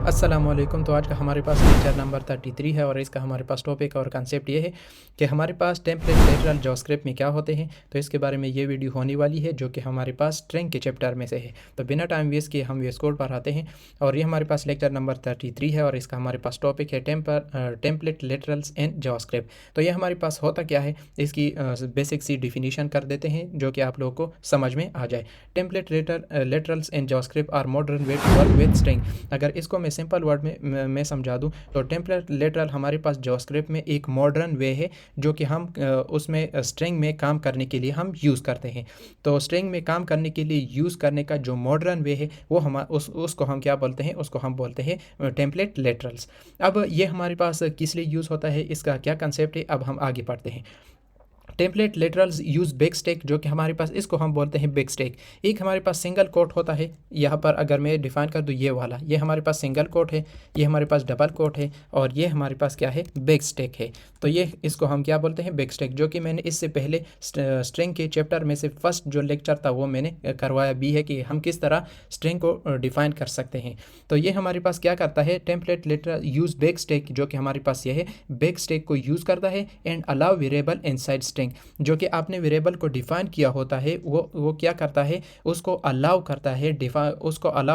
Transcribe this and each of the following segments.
अस्सलामुअलैकुम। तो आज का हमारे पास लेक्चर नंबर 33 है और इसका हमारे पास टॉपिक और कंसेप्ट ये है कि हमारे पास टेम्पलेट लेटरल जावास्क्रिप्ट में क्या होते हैं। तो इसके बारे में ये वीडियो होने वाली है जो कि हमारे पास स्ट्रिंग के चैप्टर में से है। तो बिना टाइम वेस्ट किए हम वीएस कोड पर आते हैं और ये हमारे पास लेक्चर नंबर 33 है और इसका हमारे पास टॉपिक है टेम्पलेट लेटरल्स इन जावास्क्रिप्ट। तो ये हमारे पास होता क्या है, इसकी बेसिक सी डिफिनीशन कर देते हैं जो कि आप लोगों को समझ में आ जाए। Template literals in JavaScript are modern way to work with string. अगर इसको मैं सिंपल वर्ड में मैं समझा दूं तो टेम्पलेट लेटरल हमारे पास जावास्क्रिप्ट में एक मॉडर्न वे है जो कि हम उसमें स्ट्रिंग में काम करने के लिए हम यूज़ करते हैं। तो स्ट्रिंग में काम करने के लिए यूज़ करने का जो मॉडर्न वे है वो उसको हम क्या बोलते हैं, उसको हम बोलते हैं टेम्पलेट लेटरल्स। अब ये हमारे पास किस लिए यूज़ होता है, इसका क्या कंसेप्ट है, अब हम आगे पढ़ते हैं। Template laterals use big stack, जो कि हमारे पास इसको हम बोलते हैं बिग स्टैक। एक हमारे पास सिंगल कोट होता है, यहाँ पर अगर मैं डिफाइन कर दूँ ये वाला, ये हमारे पास सिंगल कोट है, ये हमारे पास डबल कोट है और ये हमारे पास क्या है, बिग स्टैक है। तो ये इसको हम क्या बोलते हैं, बिग स्टैक, जो कि मैंने इससे पहले स्ट्रिंग के चैप्टर में से फर्स्ट जो लेक्चर था वो मैंने करवाया भी है कि हम किस तरह स्ट्रिंग को डिफाइन कर सकते हैं। तो ये हमारे पास क्या करता है, template lateral use big stack, जो कि हमारे पास ये है, बिग स्टैक को यूज़ करता है and allow variable inside string. जो कि आपने वेरिएबल को डिफाइन किया होता है वो क्या करता है, उसको अलाउ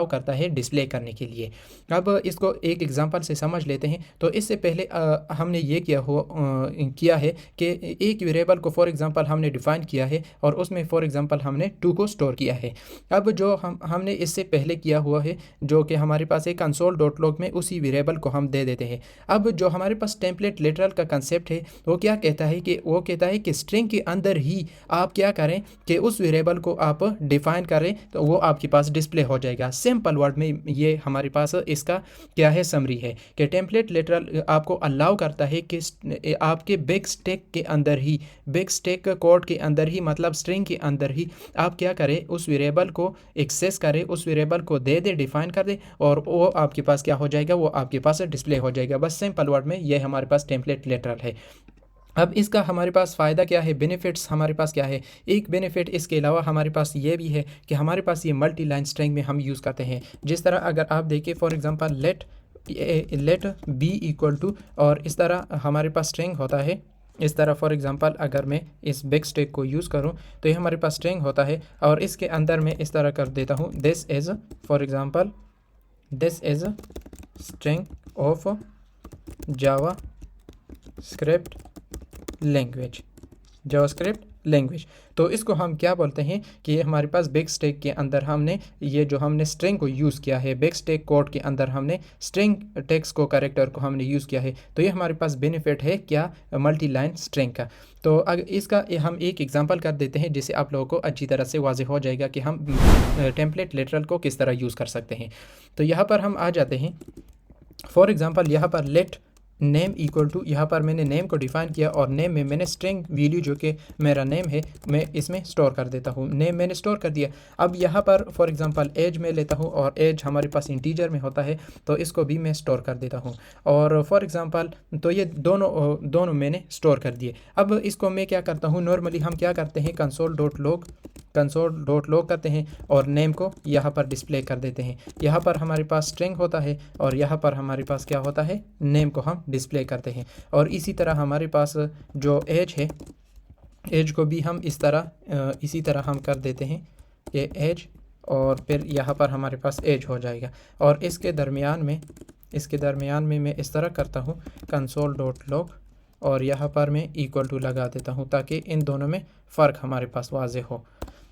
करता है डिस्प्ले करने के लिए। अब इसको एक एग्जांपल से समझ लेते हैं। तो इससे पहले हमने ये किया है कि एक वेरिएबल को फॉर एग्जांपल हमने डिफाइन किया है और उसमें फॉर एग्जांपल हमने 2 को स्टोर किया है। अब जो हमने इससे पहले किया हुआ है, जो कि हमारे पास एक console.log में उसी वेरिएबल को हम दे देते हैं। अब जो हमारे पास टेम्पलेट लेटरल का कंसेप्ट है वो क्या कहता है कि स्ट्रिंग के अंदर ही आप क्या करें कि उस वेरिएबल को आप डिफाइन करें तो वो आपके पास डिस्प्ले हो जाएगा। सिंपल वर्ड में ये हमारे पास इसका क्या है, समरी है कि टेम्पलेट लेटरल आपको अलाउ करता है कि आपके बिग स्टैक के अंदर ही, बिग स्टैक कोड के अंदर ही, मतलब स्ट्रिंग के अंदर ही आप क्या करें, उस वेरिएबल को एक्सेस करें, उस वेरिएबल को दे दे, डिफाइन कर दे और वो आपके पास क्या हो जाएगा, वो आपके पास डिस्प्ले हो जाएगा। बस सिंपल वर्ड में ये हमारे पास टेम्पलेट लेटरल है। अब इसका हमारे पास फ़ायदा क्या है, बेनिफिट्स हमारे पास क्या है। एक बेनिफिट इसके अलावा हमारे पास ये भी है कि हमारे पास ये मल्टी लाइन स्ट्रिंग में हम यूज़ करते हैं। जिस तरह अगर आप देखिए for example let b equal to, और इस तरह हमारे पास स्ट्रिंग होता है। इस तरह फॉर एग्जांपल अगर मैं इस बिग स्टैक को यूज़ करूं तो ये हमारे पास स्ट्रिंग होता है और इसके अंदर मैं इस तरह कर देता हूं, this is for example this is string of Java script language, JavaScript language. तो इसको हम क्या बोलते हैं कि ये हमारे पास बिग स्टैक के अंदर हमने ये जो हमने स्ट्रिंग को यूज़ किया है, बिग स्टैक कोड के अंदर हमने स्ट्रिंग टेक्स्ट को, कैरेक्टर को हमने यूज़ किया है। तो ये हमारे पास बेनिफिट है क्या, मल्टी लाइन स्ट्रिंग का। तो अगर इसका हम एक एग्जांपल कर देते हैं जिससे आप लोगों को अच्छी तरह से वाज़ेह हो जाएगा कि हम टेम्पलेट लेटरल को किस तरह यूज़ कर सकते हैं। तो यहाँ पर हम आ जाते हैं। फॉर एग्जांपल यहाँ पर लेट नेम इक्वल टू, यहाँ पर मैंने नेम को डिफाइन किया और नेम में मैंने स्ट्रिंग वैल्यू जो कि मेरा नेम है मैं इसमें स्टोर कर देता हूँ। नेम मैंने स्टोर कर दिया। अब यहाँ पर फॉर एग्जांपल एज में लेता हूँ और एज हमारे पास इंटीजर में होता है तो इसको भी मैं स्टोर कर देता हूँ। और फॉर एग्जांपल तो ये दोनों मैंने स्टोर कर दिए। अब इसको मैं क्या करता हूँ, नॉर्मली हम क्या करते हैं, console.log करते हैं और नेम को यहाँ पर डिस्प्ले कर देते हैं। यहाँ पर हमारे पास स्ट्रिंग होता है और यहाँ पर हमारे पास क्या होता है, नेम को हम डिस्प्ले करते हैं। और इसी तरह हमारे पास जो एज है, एज को भी हम इसी तरह हम कर देते हैं ये एज, और फिर यहाँ पर हमारे पास एज हो जाएगा। और इसके दरमियान में मैं इस तरह करता हूँ console.log और यहाँ पर मैं इक्वल टू लगा देता हूँ ताकि इन दोनों में फ़र्क हमारे पास वाज़ेह हो।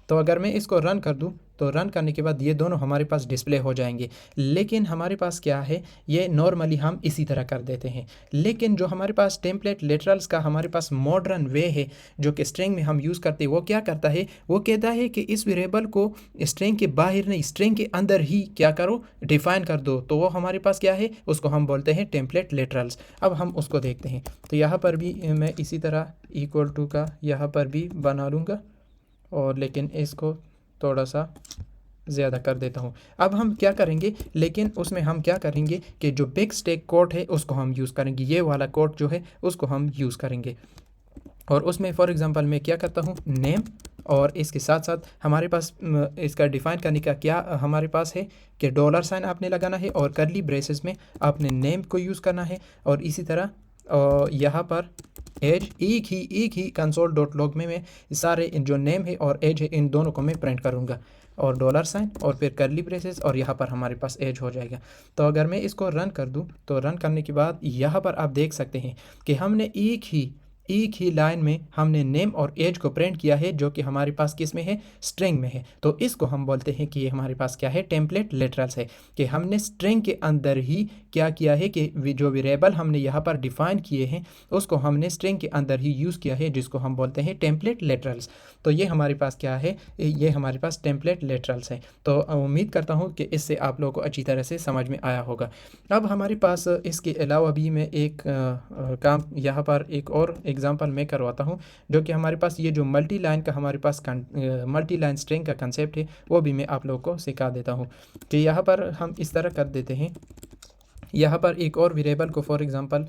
तो अगर मैं इसको रन कर दूं तो रन करने के बाद ये दोनों हमारे पास डिस्प्ले हो जाएंगे। लेकिन हमारे पास क्या है, ये नॉर्मली हम इसी तरह कर देते हैं। लेकिन जो हमारे पास टेम्पलेट लेटरल्स का हमारे पास मॉडर्न वे है जो कि स्ट्रिंग में हम यूज़ करते हैं, वो क्या करता है, वो कहता है कि इस वेरिएबल को स्ट्रिंग के बाहर नहीं, स्ट्रिंग के अंदर ही क्या करो, डिफाइन कर दो। तो वो हमारे पास क्या है, उसको हम बोलते हैं टेम्पलेट लेटरल्स। अब हम उसको देखते हैं। तो यहाँ पर भी मैं इसी तरह इक्वल टू का यहाँ पर भी बना लूँगा और लेकिन इसको थोड़ा सा ज़्यादा कर देता हूँ। अब हम क्या करेंगे, लेकिन उसमें हम क्या करेंगे कि जो बिग स्टैक कोड है उसको हम यूज़ करेंगे, ये वाला कोड जो है उसको हम यूज़ करेंगे। और उसमें फॉर एग्ज़ाम्पल मैं क्या करता हूँ, नेम, और इसके साथ साथ हमारे पास इसका डिफ़ाइन करने का क्या हमारे पास है कि डॉलर साइन आपने लगाना है और करली ब्रेसेस में आपने नेम को यूज़ करना है। और इसी तरह यहाँ पर एज एक ही कंसोल डॉट लॉग में मैं सारे जो नेम है और एज है इन दोनों को मैं प्रिंट करूँगा, और डॉलर साइन और फिर करली ब्रेसेस, और यहाँ पर हमारे पास एज हो जाएगा। तो अगर मैं इसको रन कर दूँ तो रन करने के बाद यहाँ पर आप देख सकते हैं कि हमने एक ही लाइन में हमने नेम और एज को प्रिंट किया है, जो कि हमारे पास किस में है, स्ट्रिंग में है। तो इसको हम बोलते हैं कि ये हमारे पास क्या है, टेम्पलेट लिटरल्स है, कि हमने स्ट्रिंग के अंदर ही क्या किया है कि जो वेरिएबल हमने यहाँ पर डिफ़ाइन किए हैं उसको हमने स्ट्रिंग के अंदर ही यूज़ किया है, जिसको हम बोलते हैं टेम्पलेट लिटरल्स। तो ये हमारे पास क्या है, ये हमारे पास टेम्पलेट लिटरल्स है। तो उम्मीद करता हूँ कि इससे आप लोगों को अच्छी तरह से समझ में आया होगा। अब हमारे पास इसके अलावा भी मैं एक काम यहाँ पर एक और एग्जांपल मैं करवाता हूँ, जो कि हमारे पास ये जो मल्टी लाइन का हमारे पास मल्टी लाइन स्ट्रिंग का कंसेप्ट है वो भी मैं आप लोगों को सिखा देता हूँ। कि यहाँ पर हम इस तरह कर देते हैं, यहाँ पर एक और वेरिएबल को फॉर एग्ज़ाम्पल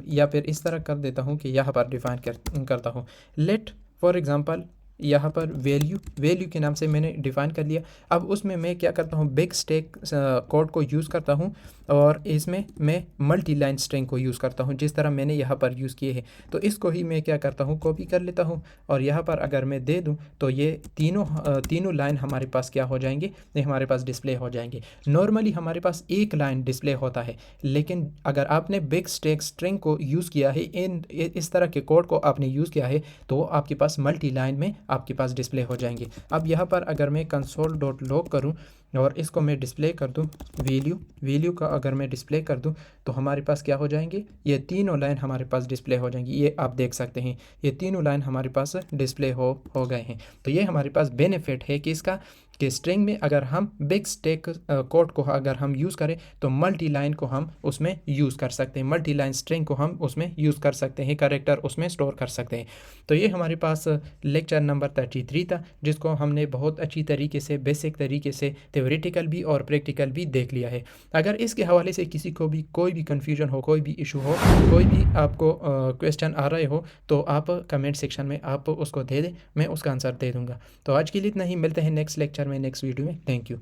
या फिर इस तरह कर देता हूँ कि यहाँ पर डिफ़ाइन करता हूँ, लेट फॉर एग्ज़ाम्पल यहाँ पर वैल्यू के नाम से मैंने डिफ़ाइन कर लिया। अब उसमें मैं क्या करता हूँ, बिग स्टैक कोड को यूज़ करता हूँ, और इसमें मैं मल्टी लाइन स्ट्रिंग को यूज़ करता हूँ, जिस तरह मैंने यहाँ पर यूज़ किए हैं। तो इसको ही मैं क्या करता हूँ, कॉपी कर लेता हूँ, और यहाँ पर अगर मैं दे दूँ तो ये तीनों लाइन हमारे पास क्या हो जाएंगे, ये हमारे पास डिस्प्ले हो जाएंगे। नॉर्मली हमारे पास एक लाइन डिस्प्ले होता है, लेकिन अगर आपने बिग स्टैक स्ट्रिंग को यूज़ किया है, इस तरह के कोड को आपने यूज़ किया है, तो आपके पास मल्टी लाइन में आपके पास डिस्प्ले हो जाएंगे। अब यहाँ पर अगर मैं कंसोल डॉट लॉग करूँ और इसको मैं डिस्प्ले कर दूँ, वैल्यू का अगर मैं डिस्प्ले कर दूँ तो हमारे पास क्या हो जाएंगे, ये तीनों लाइन हमारे पास डिस्प्ले हो जाएंगी। ये आप देख सकते हैं, ये तीनों लाइन हमारे पास डिस्प्ले हो गए हैं। तो ये हमारे पास बेनिफिट है कि इसका कि स्ट्रिंग में अगर हम बिग स्टैक कोड को अगर हम यूज़ करें तो मल्टी लाइन को हम उसमें यूज़ कर सकते हैं, मल्टी लाइन स्ट्रिंग को हम उसमें यूज़ कर सकते हैं, कैरेक्टर उसमें स्टोर कर सकते हैं। तो ये हमारे पास लेक्चर नंबर 33 था, जिसको हमने बहुत अच्छी तरीके से, बेसिक तरीके से थ्योरेटिकल भी और प्रैक्टिकल भी देख लिया है। अगर इसके हवाले से किसी को भी कोई भी कन्फ्यूजन हो, कोई भी इशू हो, कोई भी आपको क्वेश्चन आ रहे हो, तो आप कमेंट सेक्शन में आप उसको दे दें, मैं उसका आंसर दे दूँगा। तो आज के लिए इतना ही, मिलते हैं नेक्स्ट लेक्चर में, नेक्स्ट वीडियो में। Thank you.